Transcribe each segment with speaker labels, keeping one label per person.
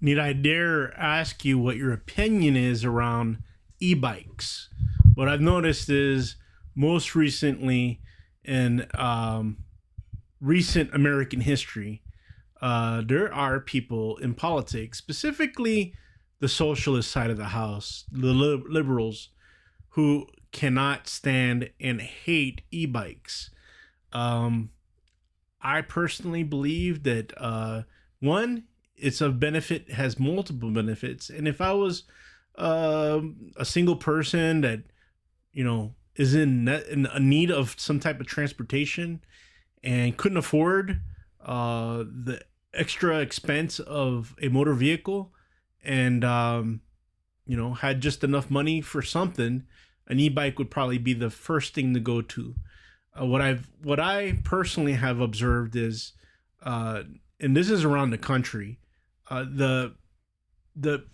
Speaker 1: Need I dare ask you what your opinion is around e-bikes? What I've noticed is most recently in recent American history, there are people in politics, specifically the socialist side of the house, the liberals, who cannot stand and hate e-bikes. Um, I personally believe that one, it's a benefit, has multiple benefits, and if I was a single person that is in a need of some type of transportation and couldn't afford the extra expense of a motor vehicle, and had just enough money for something, an e-bike would probably be the first thing to go to. What I personally have observed is, uh, and this is around the country, the the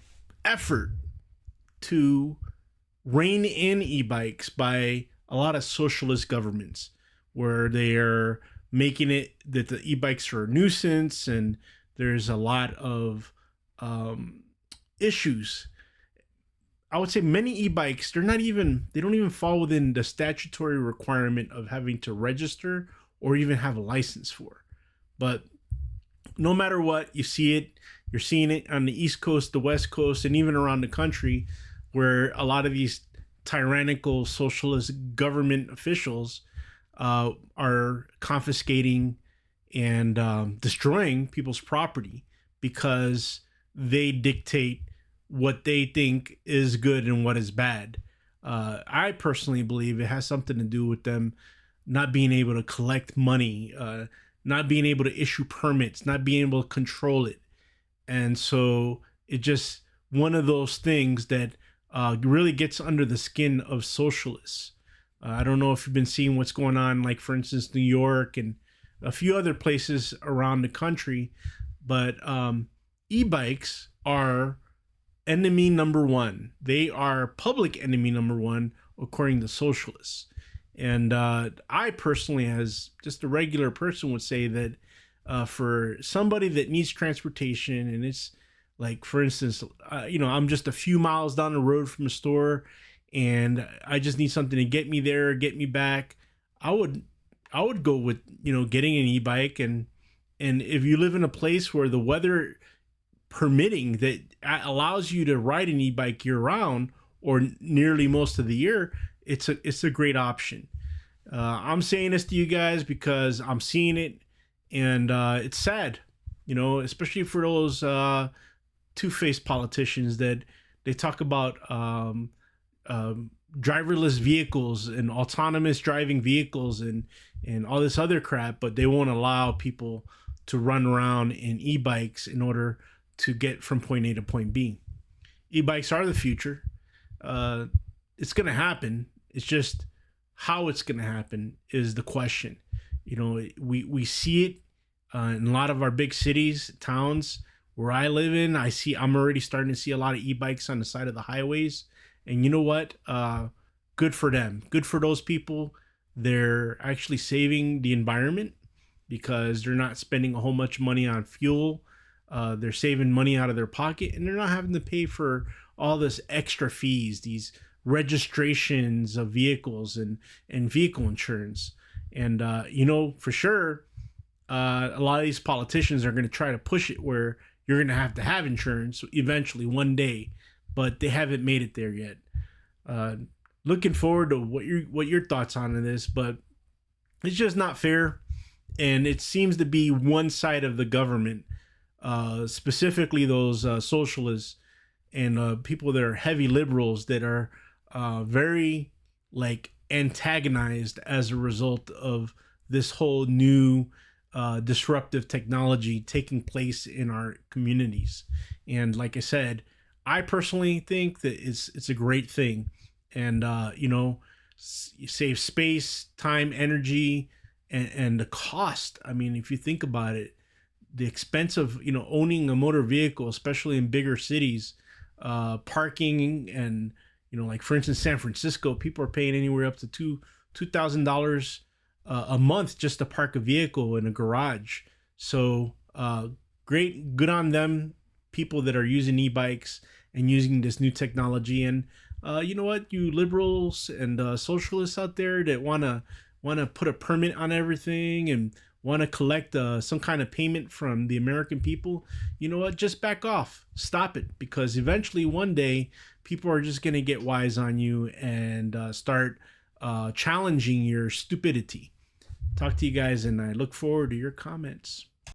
Speaker 1: effort to rein in e-bikes by a lot of socialist governments, where they are making it that the e-bikes are a nuisance, and there's a lot of um, issues. I would say many e-bikes, they don't even fall within the statutory requirement of having to register or even have a license for. But no matter what, you're seeing it on the East Coast, the West Coast, and even around the country, where a lot of these tyrannical socialist government officials are confiscating and destroying people's property because they dictate what they think is good and what is bad. I personally believe it has something to do with them not being able to collect money, not being able to issue permits, not being able to control it. And so it just one of those things that really gets under the skin of socialists. I don't know if you've been seeing what's going on, like for instance, New York and a few other places around the country, but e-bikes are enemy number one. They are public enemy number one, according to socialists. And I personally, as just a regular person, would say that for somebody that needs transportation, and it's like, for instance, I'm just a few miles down the road from a store, and I just need something to get me there, get me back. I would, I would go with getting an e-bike, and if you live in a place where the weather permitting that allows you to ride an e-bike year round or nearly most of the year, it's a great option. I'm saying this to you guys because I'm seeing it, and it's sad, especially for those two-faced politicians that they talk about driverless vehicles and autonomous driving vehicles and all this other crap, but they won't allow people to run around in e-bikes in order to get from point A to point B. E-bikes are the future. Uh, it's going to happen. It's just how it's going to happen is the question. We see it in a lot of our big cities, towns where I live in. I'm already starting to see a lot of e-bikes on the side of the highways, and you know what? Good for them. Good for those people. They're actually saving the environment because they're not spending a whole much money on fuel. They're saving money out of their pocket, and they're not having to pay for all this extra fees, these registrations of vehicles and vehicle insurance. And for sure, a lot of these politicians are going to try to push it where you're going to have insurance eventually one day, but they haven't made it there yet. Uh, Looking forward to what your thoughts on this, but it's just not fair, and it seems to be one side of the government, specifically those socialists and people that are heavy liberals that are very like antagonized as a result of this whole new disruptive technology taking place in our communities. And like I said, I personally think that it's a great thing, and you save space, time, energy, and the cost. I mean, if you think about it, the expense of owning a motor vehicle, especially in bigger cities, parking, and like for instance San Francisco, people are paying anywhere up to $2,000 a month just to park a vehicle in a garage. So great, good on them people that are using e-bikes and using this new technology. And you know what, you liberals and socialists out there that want to put a permit on everything and want to collect some kind of payment from the American people, you know what, just back off, stop it, because eventually one day people are just going to get wise on you and start challenging your stupidity. Talk to you guys, and I look forward to your comments.